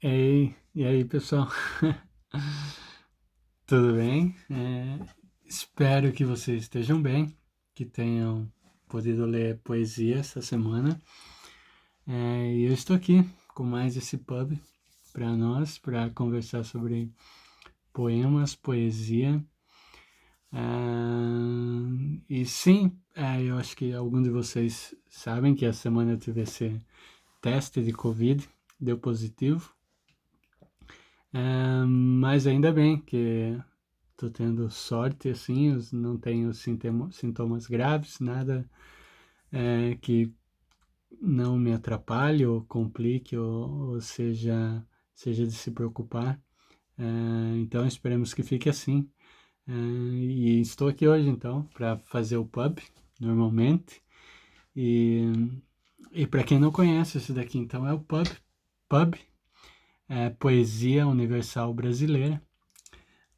Ei, e aí, pessoal? Tudo bem? Espero que vocês estejam bem, que tenham podido ler poesia essa semana. E eu estou aqui com mais esse pub para nós, para conversar sobre poemas, poesia. E sim, eu acho que alguns de vocês sabem que essa semana eu tive esse teste de Covid, deu positivo. Mas ainda bem que tô tendo sorte, assim, não tenho sintomas graves, nada que não me atrapalhe ou complique ou seja de se preocupar. Então esperemos que fique assim. E estou aqui hoje, então, para fazer o pub, normalmente. E, e para quem não conhece, esse daqui, então, é o pub, Poesia Universal Brasileira.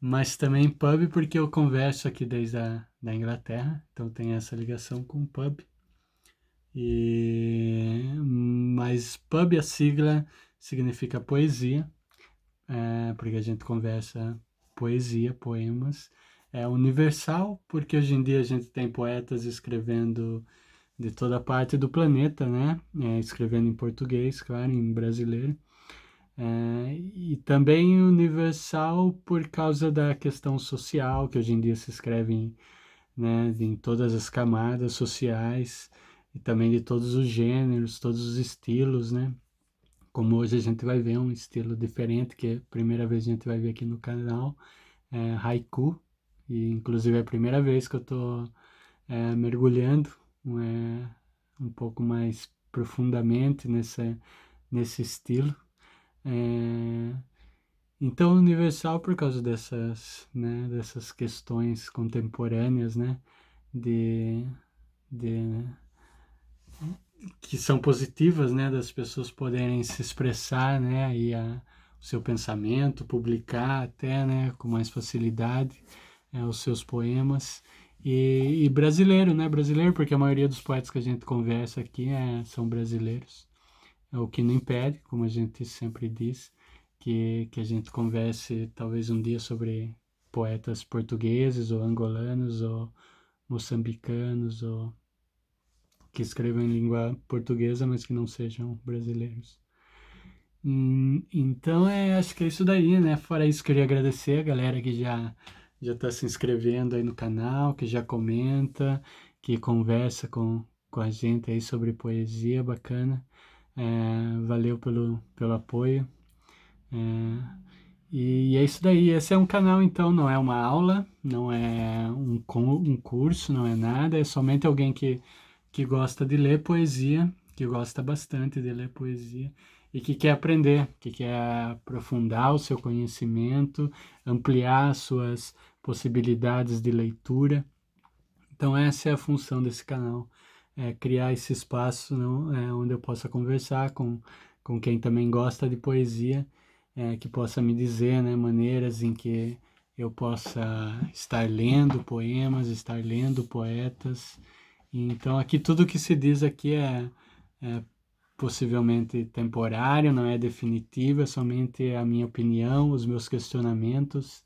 Mas também pub porque eu converso aqui desde da Inglaterra, então tem essa ligação com o pub. Mas pub, a sigla, significa poesia, porque a gente conversa poesia, poemas. É universal porque hoje em dia a gente tem poetas escrevendo de toda parte do planeta, né? Escrevendo em português, claro, em brasileiro. E também universal por causa da questão social, que hoje em dia se escreve em todas as camadas sociais e também de todos os gêneros, todos os estilos, né? Como hoje a gente vai ver um estilo diferente, que é a primeira vez a gente vai ver aqui no canal, haiku, e inclusive é a primeira vez que eu estou mergulhando um pouco mais profundamente nesse estilo. É, então, universal por causa dessas questões contemporâneas, né, de, de, que são positivas, né, das pessoas poderem se expressar, né, o seu pensamento, publicar até, né, com mais facilidade os seus poemas. E brasileiro, né, brasileiro, porque a maioria dos poetas que a gente conversa aqui são brasileiros. O que não impede, como a gente sempre diz, que a gente converse talvez um dia sobre poetas portugueses ou angolanos ou moçambicanos ou que escrevam em língua portuguesa, mas que não sejam brasileiros. Então, acho que é isso daí, né? Fora isso, queria agradecer a galera que já está se inscrevendo aí no canal, que já comenta, que conversa com a gente aí sobre poesia bacana. Valeu pelo apoio. É, e é isso daí. Esse é um canal, então, não é uma aula, não é um curso, não é nada, é somente alguém que gosta de ler poesia, que gosta bastante de ler poesia e que quer aprender, que quer aprofundar o seu conhecimento, ampliar as suas possibilidades de leitura. Então, essa é a função desse canal, criar esse espaço não, onde eu possa conversar com quem também gosta de poesia, que possa me dizer, né, maneiras em que eu possa estar lendo poemas, estar lendo poetas. Então, aqui tudo que se diz aqui é possivelmente temporário, não é definitivo, é somente a minha opinião, os meus questionamentos,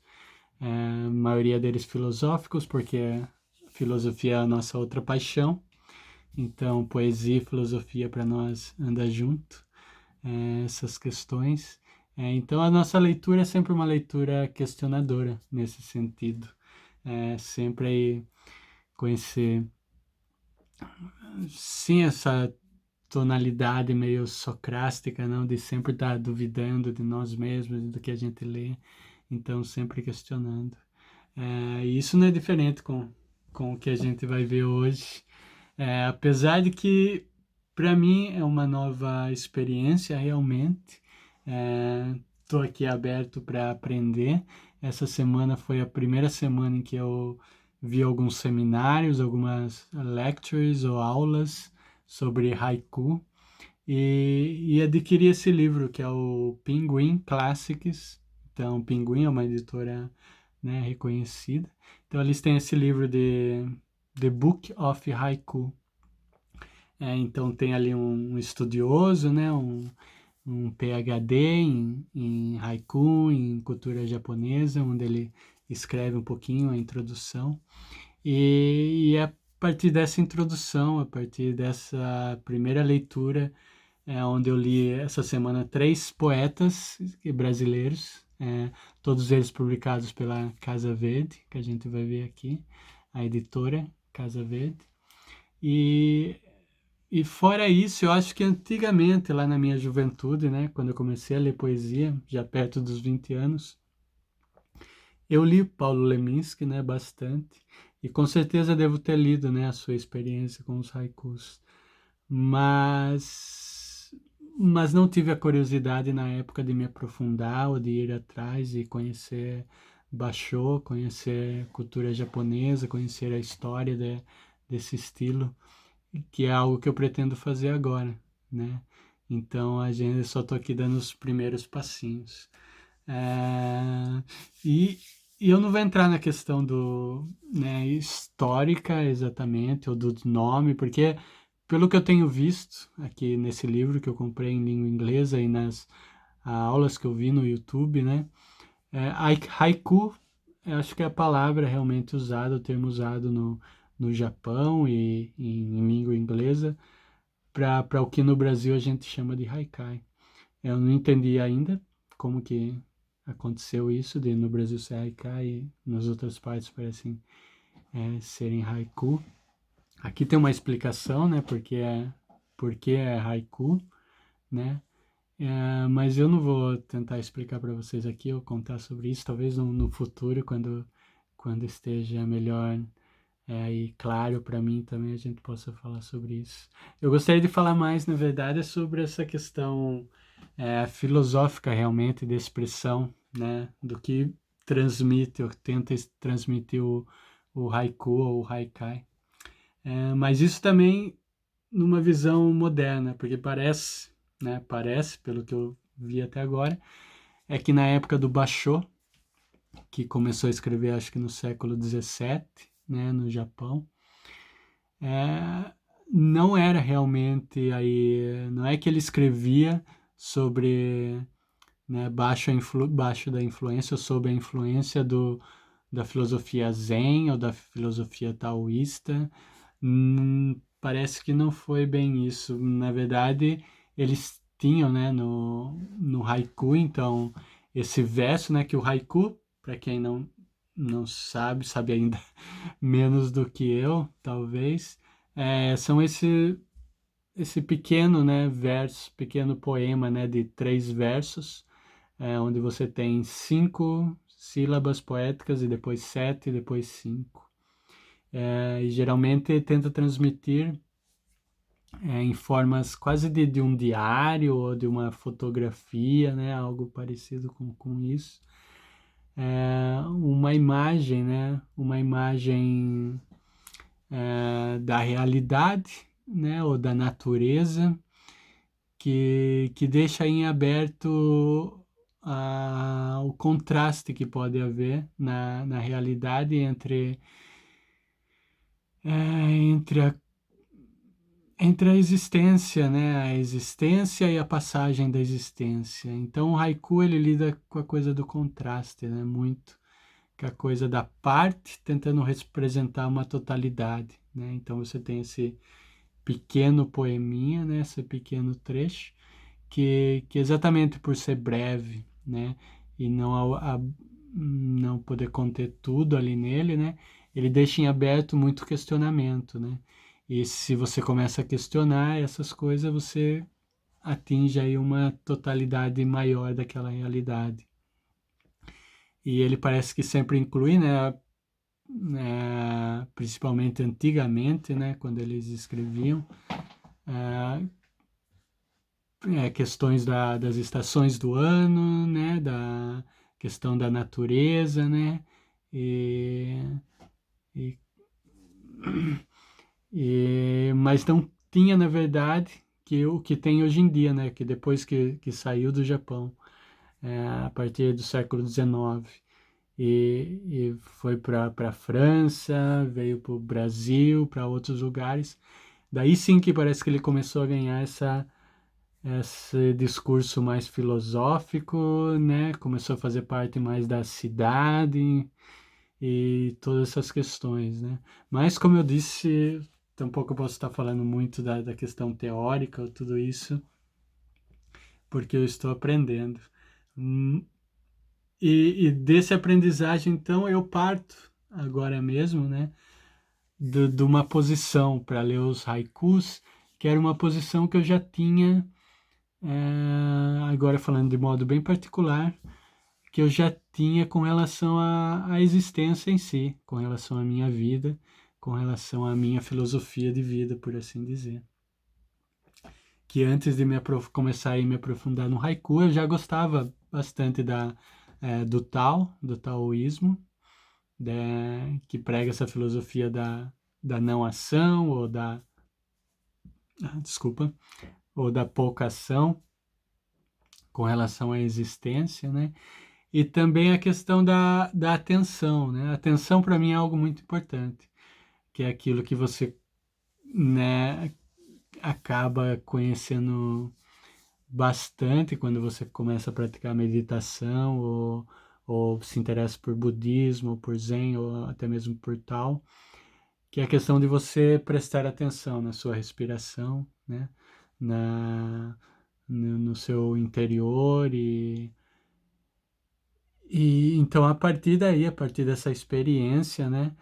a maioria deles filosóficos, porque filosofia é a nossa outra paixão. Então, poesia e filosofia para nós andam junto, essas questões. Então, a nossa leitura é sempre uma leitura questionadora nesse sentido. Sempre aí conhecer, sim, essa tonalidade meio socrástica, não, de sempre estar duvidando de nós mesmos e do que a gente lê, então sempre questionando. E isso não é diferente com o que a gente vai ver hoje. Apesar de que, para mim, é uma nova experiência realmente. Estou aqui aberto para aprender. Essa semana foi a primeira semana em que eu vi alguns seminários, algumas lectures ou aulas sobre haiku e adquiri esse livro que é o Penguin Classics. Então, Penguin é uma editora, né, reconhecida. Então, eles têm esse livro de The Book of Haiku. Então, tem ali um estudioso, né, um PhD em haiku, em cultura japonesa, onde ele escreve um pouquinho a introdução. E a partir dessa introdução, a partir dessa primeira leitura, onde eu li essa semana 3 poetas brasileiros, todos eles publicados pela Casa Verde, que a gente vai ver aqui, a editora Casa Verde. E fora isso, eu acho que antigamente, lá na minha juventude, né, quando eu comecei a ler poesia, já perto dos 20 anos, eu li Paulo Leminski, né, bastante, e com certeza devo ter lido, né, a sua experiência com os haikus, mas mas não tive a curiosidade na época de me aprofundar ou de ir atrás e conhecer Basho, conhecer cultura japonesa, conhecer a história desse estilo, que é algo que eu pretendo fazer agora, né? Então a gente só tô aqui dando os primeiros passinhos. É, e, e eu não vou entrar na questão do, né, histórica exatamente, ou do nome, porque pelo que eu tenho visto aqui nesse livro que eu comprei em língua inglesa e nas aulas que eu vi no YouTube, né? Haiku, eu acho que é a palavra realmente usada, o termo usado no Japão e em língua inglesa, para o que no Brasil a gente chama de haikai. Eu não entendi ainda como que aconteceu isso de no Brasil ser haikai e nas outras partes parecem serem haiku. Aqui tem uma explicação, né, porque é haiku, né? Mas eu não vou tentar explicar para vocês aqui ou contar sobre isso, talvez no futuro, quando esteja melhor e claro para mim também a gente possa falar sobre isso. Eu gostaria de falar mais, na verdade, sobre essa questão filosófica realmente de expressão, né, do que transmite ou tenta transmitir o haiku ou o haikai. Mas isso também numa visão moderna, porque parece, pelo que eu vi até agora, é que na época do Basho, que começou a escrever acho que no século XVII, né, no Japão, é, não era realmente aí, não é que ele escrevia sobre, né, baixo da influência ou sob a influência da filosofia Zen ou da filosofia taoísta. Parece que não foi bem isso. Na verdade, eles tinham, né, no haiku, então, esse verso, né, que o haiku, para quem não sabe ainda menos do que eu, talvez, são esse pequeno, né, verso, pequeno poema, né, de 3 versos, onde você tem 5 sílabas poéticas e depois 7 e depois 5. E geralmente tenta transmitir em formas quase de um diário ou de uma fotografia, né, algo parecido com isso. Uma imagem, né, uma imagem da realidade, né, ou da natureza, que deixa em aberto o contraste que pode haver na realidade entre a existência, né, a existência e a passagem da existência. Então o haiku ele lida com a coisa do contraste, né, muito com a coisa da parte tentando representar uma totalidade, né? Então você tem esse pequeno poeminha, né, esse pequeno trecho, que exatamente por ser breve, né, e não poder conter tudo ali nele, né, ele deixa em aberto muito questionamento, né, e se você começa a questionar essas coisas, você atinge aí uma totalidade maior daquela realidade. E ele parece que sempre inclui, principalmente antigamente, né, quando eles escreviam, questões das estações do ano, né, da questão da natureza, né, e, e, mas não tinha, na verdade, que o que tem hoje em dia, né, que depois que saiu do Japão, a partir do século XIX, e foi para a França, veio para o Brasil, para outros lugares, daí sim que parece que ele começou a ganhar esse discurso mais filosófico, né? Começou a fazer parte mais da cidade e todas essas questões, né? Mas, como eu disse, tampouco eu posso estar falando muito da questão teórica ou tudo isso, porque eu estou aprendendo. Hum, E desse aprendizagem, então, eu parto agora mesmo, né? De uma posição para ler os haikus, que era uma posição que eu já tinha, agora falando de modo bem particular, que eu já tinha com relação à existência em si, com relação à minha vida, com relação à minha filosofia de vida, por assim dizer. Que antes de começar a me aprofundar no haiku, eu já gostava bastante do taoísmo, que prega essa filosofia da não ação, desculpa, ou da pouca ação com relação à existência, né? E também a questão da atenção, né? A atenção para mim é algo muito importante, que é aquilo que você, né, acaba conhecendo bastante quando você começa a praticar meditação ou se interessa por budismo, ou por zen, ou até mesmo por tal, que é a questão de você prestar atenção na sua respiração, né? No seu interior e então, a partir daí, a partir dessa experiência, né,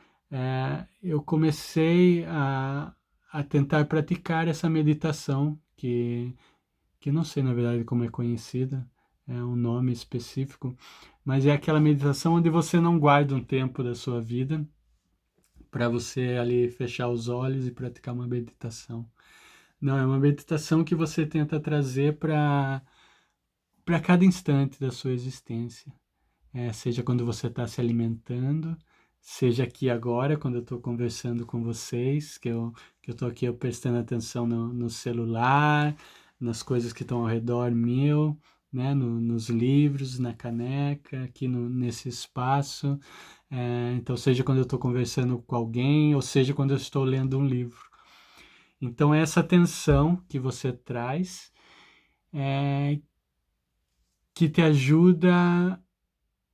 eu comecei a tentar praticar essa meditação, que não sei, na verdade, como é conhecida, é um nome específico, mas é aquela meditação onde você não guarda um tempo da sua vida para você ali fechar os olhos e praticar uma meditação. Não, é uma meditação que você tenta trazer para cada instante da sua existência. Seja quando você está se alimentando, seja aqui agora, quando eu estou conversando com vocês, que eu estou aqui eu prestando atenção no celular, nas coisas que estão ao redor meu, né, nos livros, na caneca, aqui nesse espaço. Então, seja quando eu estou conversando com alguém, ou seja quando eu estou lendo um livro. Então, essa atenção que você traz, que te ajuda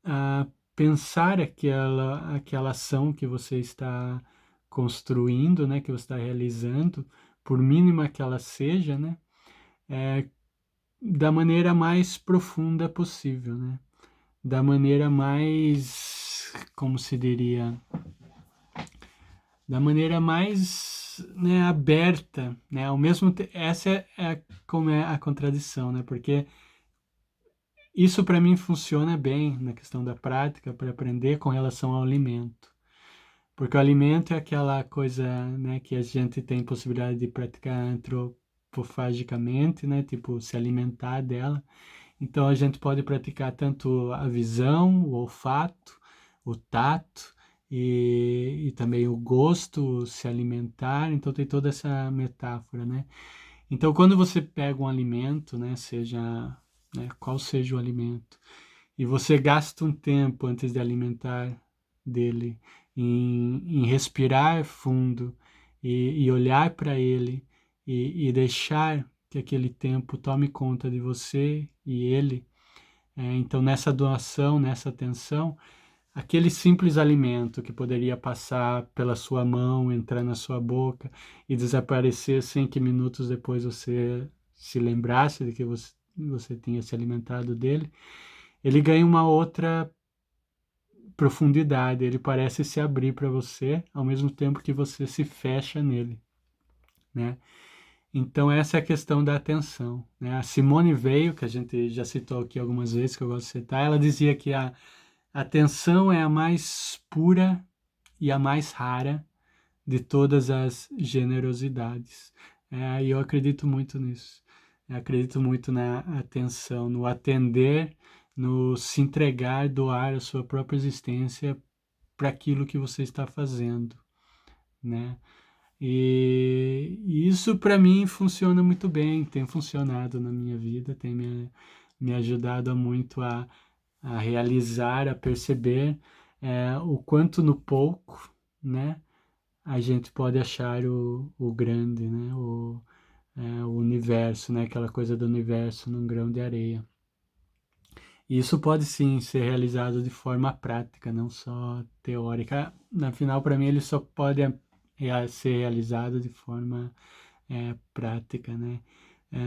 a pensar aquela ação que você está construindo, né, que você está realizando, por mínima que ela seja, né, da maneira mais profunda possível, né, da maneira mais, como se diria, da maneira mais, né, aberta, né, ao mesmo tempo, como é a contradição, né, porque isso para mim funciona bem na questão da prática para aprender com relação ao alimento. Porque o alimento é aquela coisa, né, que a gente tem possibilidade de praticar antropofagicamente, né, tipo se alimentar dela. Então a gente pode praticar tanto a visão, o olfato, o tato e também o gosto, se alimentar. Então tem toda essa metáfora, né? Então quando você pega um alimento, né, seja, né, qual seja o alimento, e você gasta um tempo antes de alimentar dele em respirar fundo e olhar para ele e deixar que aquele tempo tome conta de você e ele. Então, nessa doação, nessa atenção, aquele simples alimento que poderia passar pela sua mão, entrar na sua boca e desaparecer sem que minutos depois você se lembrasse de que você tinha se alimentado dele, ele ganha uma outra profundidade, ele parece se abrir para você ao mesmo tempo que você se fecha nele, né? Então essa é a questão da atenção, né? A Simone Weil, que a gente já citou aqui algumas vezes, que eu gosto de citar, ela dizia que a atenção é a mais pura e a mais rara de todas as generosidades. E eu acredito muito nisso. Eu acredito muito na atenção, no atender, no se entregar, doar a sua própria existência para aquilo que você está fazendo, né? E isso para mim funciona muito bem, tem funcionado na minha vida, tem me ajudado muito a realizar, a perceber o quanto no pouco, né, a gente pode achar o grande, né, o universo, né? Aquela coisa do universo num grão de areia. E isso pode sim ser realizado de forma prática, não só teórica. Na final, para mim, ele só pode ser realizado de forma prática, né? É,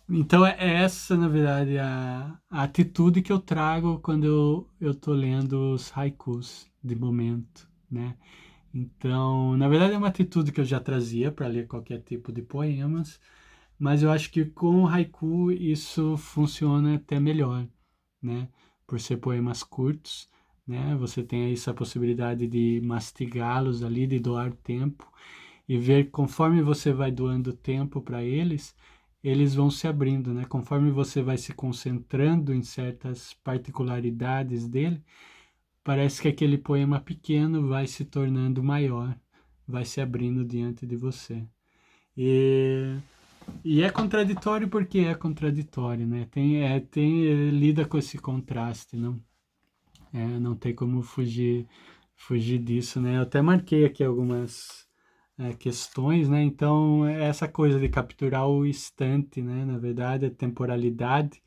então é essa, na verdade, a atitude que eu trago quando eu tô lendo os haikus de momento, né? Então, na verdade, é uma atitude que eu já trazia para ler qualquer tipo de poemas, mas eu acho que com o haiku isso funciona até melhor, né? Por ser poemas curtos, né? Você tem essa possibilidade de mastigá-los ali, de doar tempo e ver conforme você vai doando tempo para eles, eles vão se abrindo, né? Conforme você vai se concentrando em certas particularidades dele, parece que aquele poema pequeno vai se tornando maior, vai se abrindo diante de você. E, e é contraditório porque é contraditório, né? Lida com esse contraste, não? Não tem como fugir disso, né? Eu até marquei aqui algumas questões, né? Então, essa coisa de capturar o instante, né? Na verdade, a temporalidade,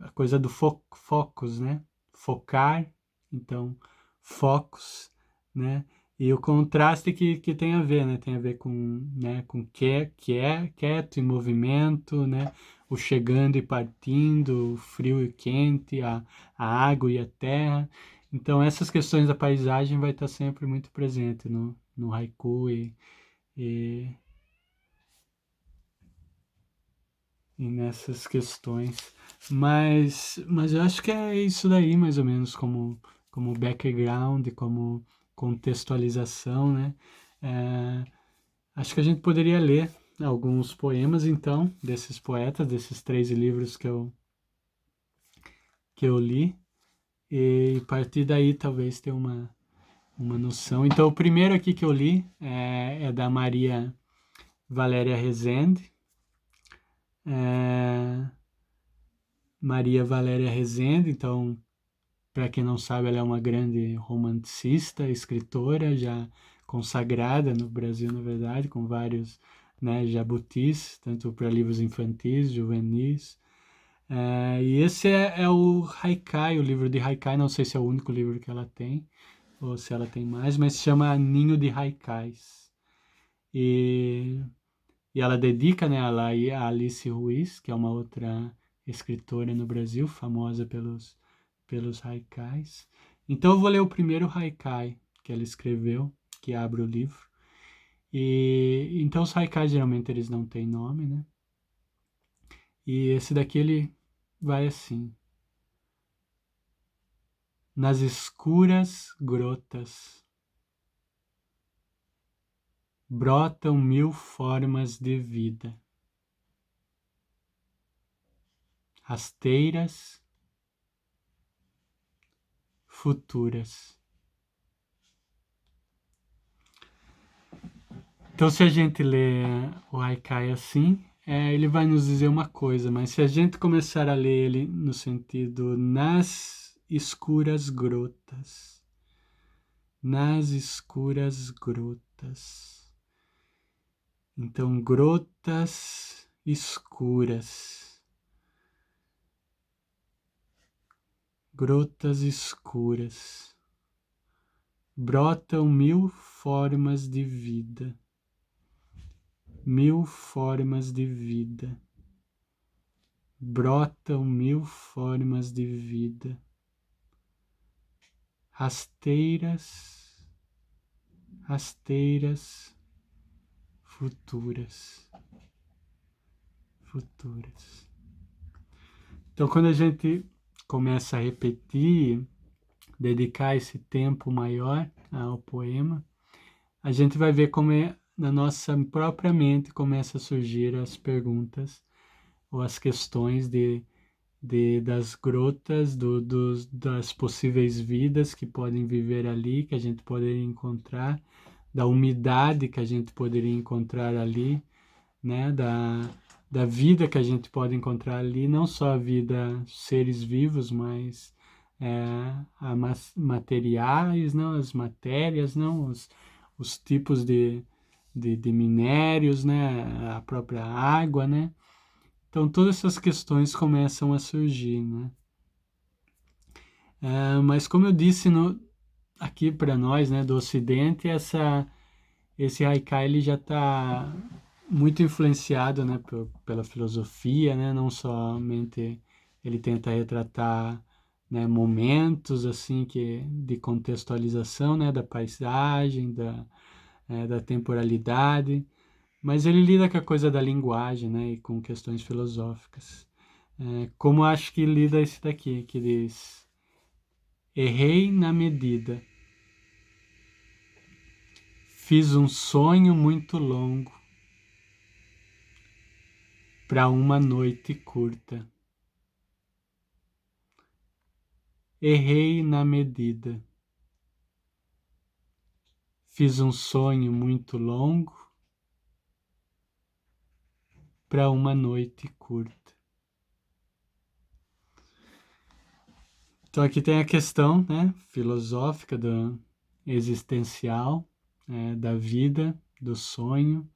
a coisa do focus, né? Focar, então, focus, né? E o contraste que tem a ver, né? Tem a ver com, né? Com quieto e movimento, né? O chegando e partindo, o frio e quente, a água e a terra. Então, essas questões da paisagem vai estar sempre muito presente no haiku e, e nessas questões. Mas eu acho que é isso daí, mais ou menos, como background, como contextualização, né? É, acho que a gente poderia ler alguns poemas, então, desses poetas, desses 3 livros que eu li, e a partir daí talvez ter uma noção. Então, o primeiro aqui que eu li é da Maria Valéria Rezende. É, Maria Valéria Rezende, então, para quem não sabe, ela é uma grande romancista, escritora, já consagrada no Brasil, na verdade, com vários, né, jabutis, tanto para livros infantis, juvenis. E esse é o Haikai, o livro de Haikai, não sei se é o único livro que ela tem, ou se ela tem mais, mas se chama Ninho de Haikais. E, e ela dedica, né, a Alice Ruiz, que é uma outra escritora no Brasil, famosa pelos haikais. Então eu vou ler o primeiro haikai que ela escreveu, que abre o livro. E então os haikais geralmente eles não têm nome, né? E esse daqui ele vai assim: nas escuras grotas brotam 1000 formas de vida, rasteiras, futuras. Então, se a gente lê o haikai assim, ele vai nos dizer uma coisa, mas se a gente começar a ler ele no sentido nas escuras grotas, nas escuras grotas. Então, grotas escuras, grotas escuras, brotam 1000 formas de vida, 1000 formas de vida, brotam 1000 formas de vida, rasteiras, rasteiras, futuras, futuras. Então, quando a gente começa a repetir, dedicar esse tempo maior ao poema, a gente vai ver como na nossa própria mente começa a surgir as perguntas ou as questões das grotas, das possíveis vidas que podem viver ali, que a gente poderia encontrar, da umidade que a gente poderia encontrar ali, né? Da vida que a gente pode encontrar ali, não só a vida seres vivos, mas materiais, não, as matérias, não, os tipos de minérios, né? A própria água, né? Então, todas essas questões começam a surgir, né? Mas como eu disse aqui para nós, né, do Ocidente, esse Haikai ele já está muito influenciado, né, pela filosofia, né? Não somente ele tenta retratar, né, momentos assim de contextualização, né, da paisagem, da temporalidade, mas ele lida com a coisa da linguagem, né, e com questões filosóficas. Como acho que lida esse daqui, que diz: errei na medida, fiz um sonho muito longo para uma noite curta. Errei na medida, fiz um sonho muito longo para uma noite curta. Então aqui tem a questão, né, filosófica, do existencial, da vida, do sonho,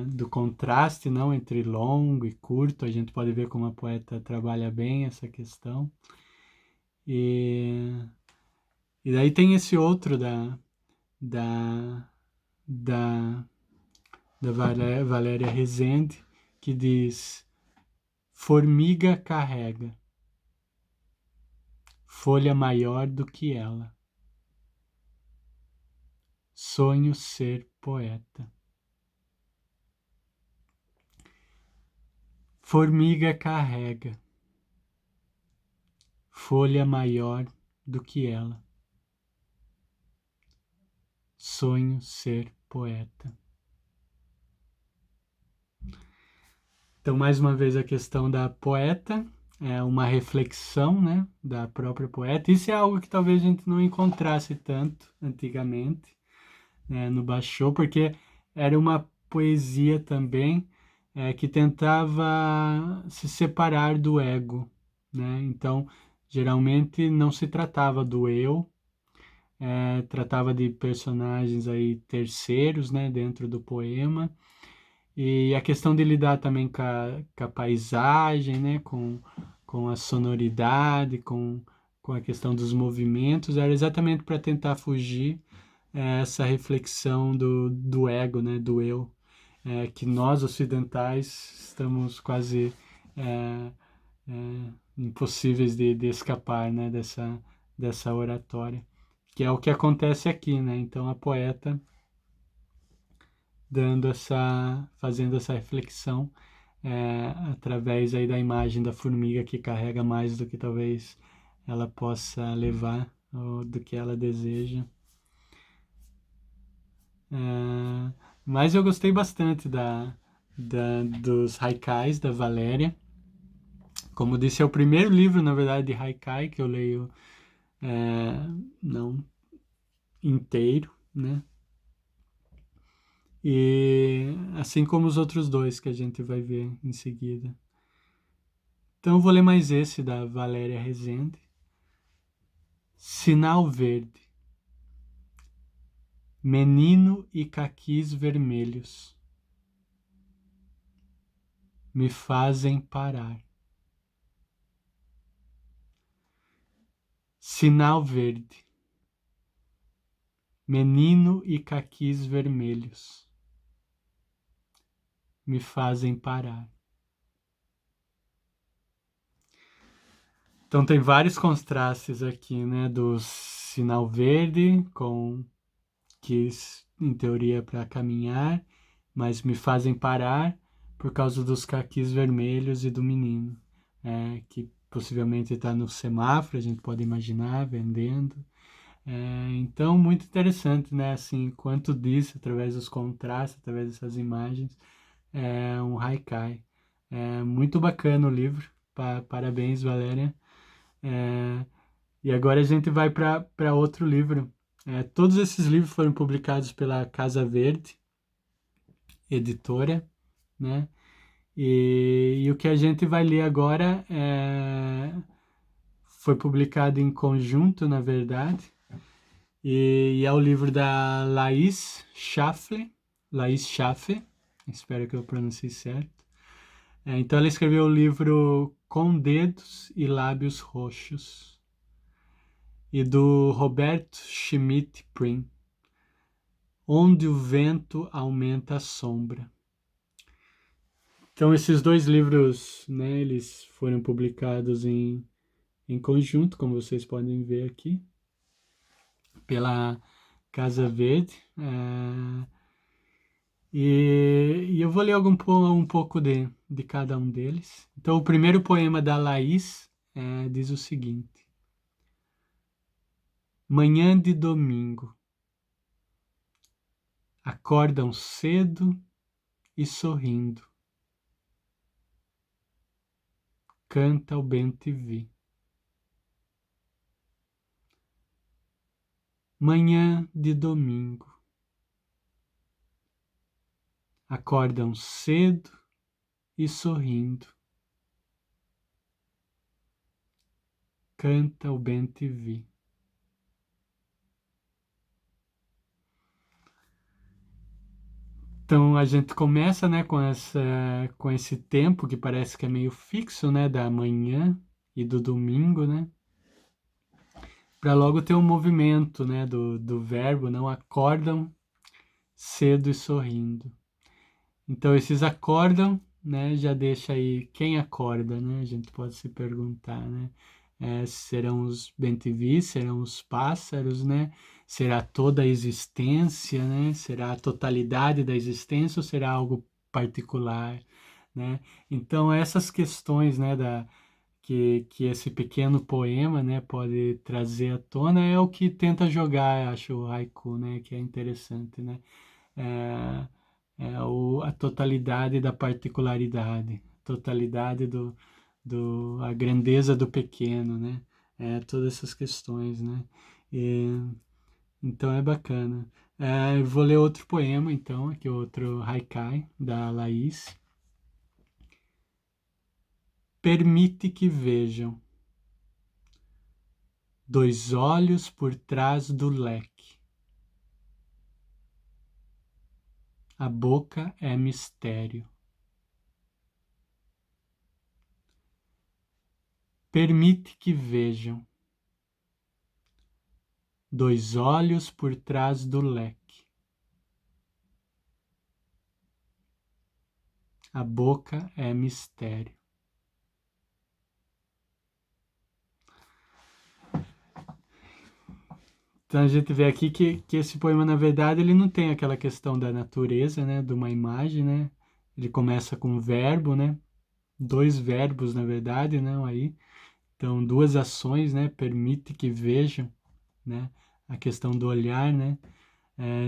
do contraste não entre longo e curto. A gente pode ver como a poeta trabalha bem essa questão. E daí tem esse outro da, da, da Valéria Rezende, que diz: formiga carrega, folha maior do que ela. Sonho ser poeta. Formiga carrega, folha maior do que ela. Sonho ser poeta. Então, mais uma vez, a questão da poeta é uma reflexão, né, da própria poeta. Isso é algo que talvez a gente não encontrasse tanto antigamente, né, no Basho, porque era uma poesia também que tentava se separar do ego, né? Então, geralmente não se tratava do eu, tratava de personagens aí terceiros, né, dentro do poema. E a questão de lidar também com a paisagem, né, com a sonoridade, com a questão dos movimentos, era exatamente para tentar fugir essa reflexão do ego, né, do eu, que nós ocidentais estamos quase impossíveis de escapar, né, dessa oratória, que é o que acontece aqui, né? Então a poeta fazendo essa reflexão através aí da imagem da formiga que carrega mais do que talvez ela possa levar ou do que ela deseja. Mas eu gostei bastante dos haikais da Valéria. Como disse, é o primeiro livro, na verdade, de haikai que eu leio não inteiro, né? E assim como os outros dois que a gente vai ver em seguida. Então eu vou ler mais esse da Valéria Rezende. Sinal verde. Menino e caquis vermelhos me fazem parar. Sinal verde. Menino e caquis vermelhos me fazem parar. Então tem vários contrastes aqui, né, do sinal verde com que em teoria é para caminhar, mas me fazem parar por causa dos caquis vermelhos e do menino, que possivelmente está no semáforo, a gente pode imaginar, vendendo. Então, muito interessante, né? Assim, quanto disso, através dos contrastes, através dessas imagens, um haikai. Muito bacana o livro. Parabéns, Valéria. E agora a gente vai para outro livro. Todos esses livros foram publicados pela Casa Verde, editora, né? E o que a gente vai ler agora foi publicado em conjunto, na verdade, e é o livro da Laís Schaffler, Laís Schaffer, espero que eu pronuncie certo. Então ela escreveu o livro Com Dedos e Lábios Roxos. E do Roberto Schmidt Prim, Onde o Vento Aumenta a Sombra. Então esses dois livros, né, eles foram publicados em conjunto, como vocês podem ver aqui, pela Casa Verde. E eu vou ler um pouco de cada um deles. Então, o primeiro poema da Laís diz o seguinte: Manhã de domingo, acordam cedo e sorrindo, canta o bem-te-vi. Manhã de domingo, acordam cedo e sorrindo, canta o bem-te-vi. Então a gente começa, né, com esse tempo que parece que é meio fixo, né, da manhã e do domingo, né, para logo ter um movimento, né, do verbo, não acordam cedo e sorrindo. Então esses acordam, né, já deixa aí quem acorda, né, a gente pode se perguntar, né, serão os bem-te-vi, serão os pássaros, né, será toda a existência, né, será a totalidade da existência ou será algo particular, né? Então essas questões, né, que esse pequeno poema, né, pode trazer à tona é o que tenta jogar, acho, o haiku, né, que é interessante, né? É, a totalidade da particularidade, totalidade a grandeza do pequeno, né? Todas essas questões, né? E, então é bacana. Eu vou ler outro poema, então, aqui outro haikai da Laís. Permite que vejam dois olhos por trás do leque. A boca é mistério. Permite que vejam dois olhos por trás do leque. A boca é mistério. Então a gente vê aqui que esse poema, na verdade, ele não tem aquela questão da natureza, né? De uma imagem, né? Ele começa com um verbo, né? Dois verbos, na verdade, não aí. Então, duas ações, né? Permite que vejam, né? A questão do olhar, né?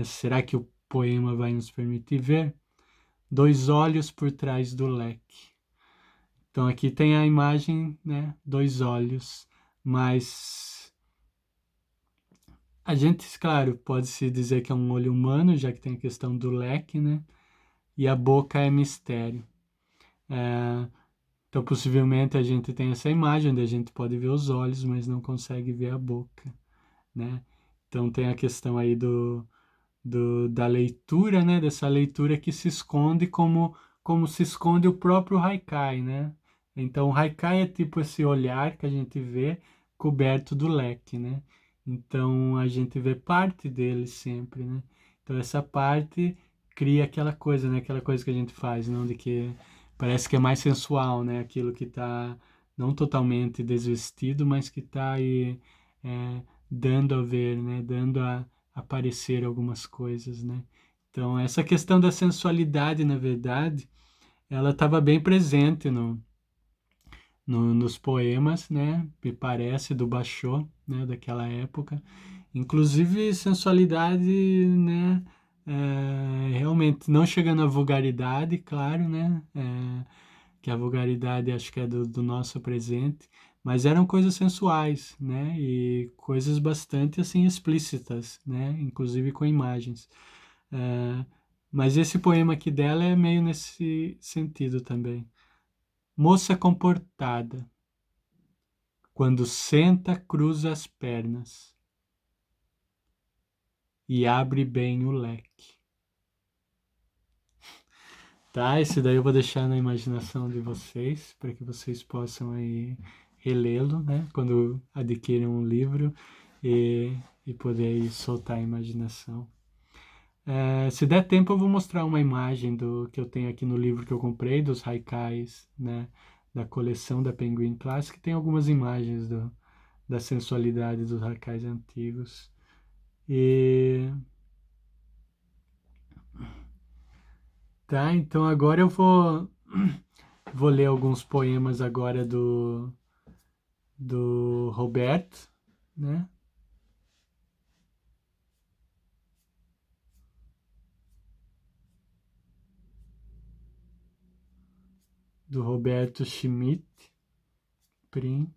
Será que o poema vai nos permitir ver? Dois olhos por trás do leque. Então, aqui tem a imagem, né? Dois olhos, mas a gente, claro, pode-se dizer que é um olho humano, já que tem a questão do leque, né? E a boca é mistério. É, então, possivelmente, a gente tem essa imagem onde a gente pode ver os olhos, mas não consegue ver a boca, né? Então, tem a questão aí da leitura, né? Dessa leitura que se esconde como se esconde o próprio haikai, né? Então, o haikai é tipo esse olhar que a gente vê coberto do leque, né? Então, a gente vê parte dele sempre, né? Então, essa parte cria aquela coisa, né? Aquela coisa que a gente faz, não de que parece que é mais sensual, né? Aquilo que está não totalmente desvestido, mas que está aí dando a ver, né? Dando a aparecer algumas coisas, né? Então, essa questão da sensualidade, na verdade, ela estava bem presente nos poemas, né? Me parece, do Basho, né? Daquela época. Inclusive, sensualidade, né? Realmente, não chegando à vulgaridade, claro, né? Que a vulgaridade acho que é do nosso presente, mas eram coisas sensuais, né? E coisas bastante assim explícitas, né? Inclusive com imagens. É, mas esse poema aqui dela é meio nesse sentido também. Moça comportada, quando senta, cruza as pernas e abre bem o leque. Tá, esse daí eu vou deixar na imaginação de vocês, para que vocês possam aí relê-lo, né? Quando adquirem um livro e, e poder aí soltar a imaginação. Se der tempo, eu vou mostrar uma imagem do que eu tenho aqui no livro que eu comprei, dos haikais, né? Da coleção da Penguin Classic. Tem algumas imagens da sensualidade dos haikais antigos. E tá, então agora eu vou ler alguns poemas agora do Roberto, né? Do Roberto Schmidt, Prim.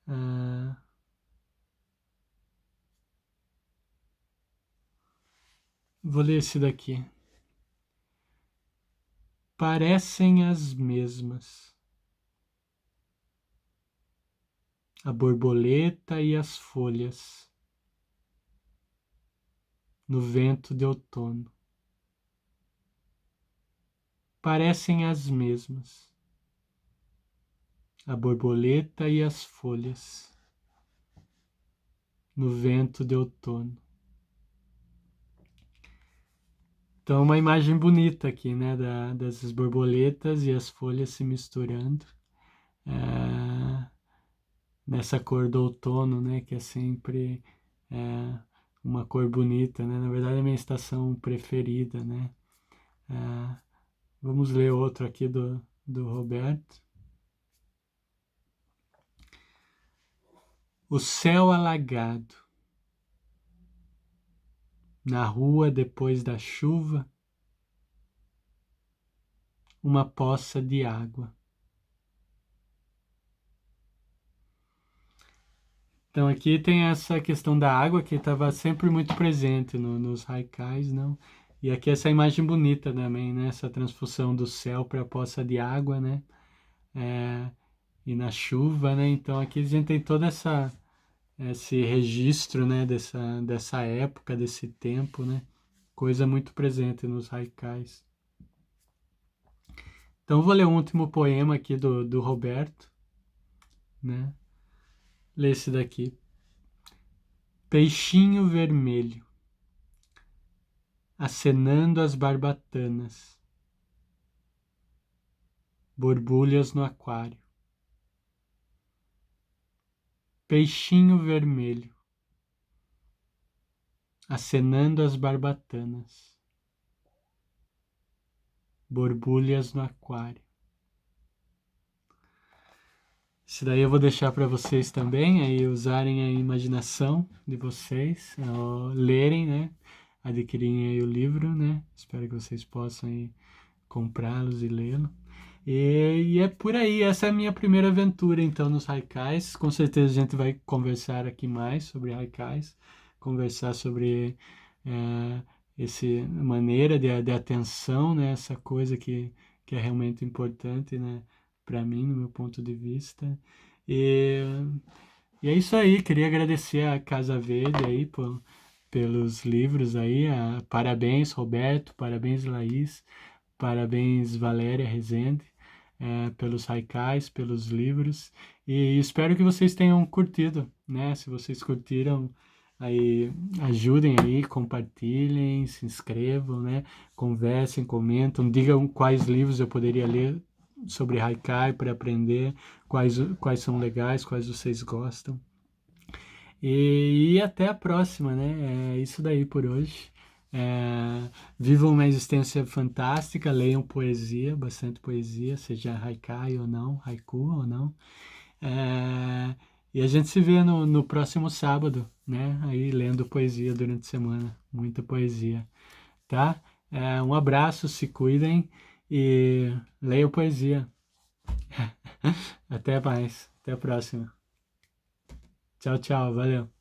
Ah, vou ler esse daqui. Parecem as mesmas, a borboleta e as folhas, no vento de outono. Parecem as mesmas, a borboleta e as folhas, no vento de outono. Então, uma imagem bonita aqui, né, dessas borboletas e as folhas se misturando, nessa cor do outono, né, que é sempre uma cor bonita, né, na verdade é a minha estação preferida, né. Vamos ler outro aqui do Roberto. O céu alagado, na rua depois da chuva, uma poça de água. Então aqui tem essa questão da água que estava sempre muito presente nos haikais, não? E aqui essa imagem bonita também, né? Essa transfusão do céu para a poça de água, né? E na chuva, né? Então aqui a gente tem toda esse registro, né? Dessa época, desse tempo, né? Coisa muito presente nos haikais. Então vou ler o último poema aqui do Roberto, né? Lê esse daqui. Peixinho vermelho, acenando as barbatanas, borbulhas no aquário. Peixinho vermelho, acenando as barbatanas, borbulhas no aquário. Isso daí eu vou deixar para vocês também, aí usarem a imaginação de vocês, lerem, né? Adquirirem aí o livro, né? Espero que vocês possam aí comprá-los e lê-lo. E é por aí, essa é a minha primeira aventura então nos haikais. Com certeza a gente vai conversar aqui mais sobre haikais, conversar sobre essa maneira de atenção, né? Essa coisa que é realmente importante, né? Para mim, no meu ponto de vista. E, e é isso aí, queria agradecer a Casa Verde aí pelos livros aí. Parabéns, Roberto, parabéns, Laís, parabéns, Valéria Rezende, pelos haikais, pelos livros. E espero que vocês tenham curtido, né? Se vocês curtiram, aí ajudem aí, compartilhem, se inscrevam, né? Conversem, comentam, digam quais livros eu poderia ler sobre haikai para aprender, quais são legais, quais vocês gostam. E até a próxima, né? É isso daí por hoje. Vivam uma existência fantástica, leiam poesia, bastante poesia, seja haikai ou não, haiku ou não. E a gente se vê no próximo sábado, né? Aí lendo poesia durante a semana, muita poesia, tá? Um abraço, se cuidem e leiam poesia. Até mais, até a próxima. Tchau, tchau, valeu.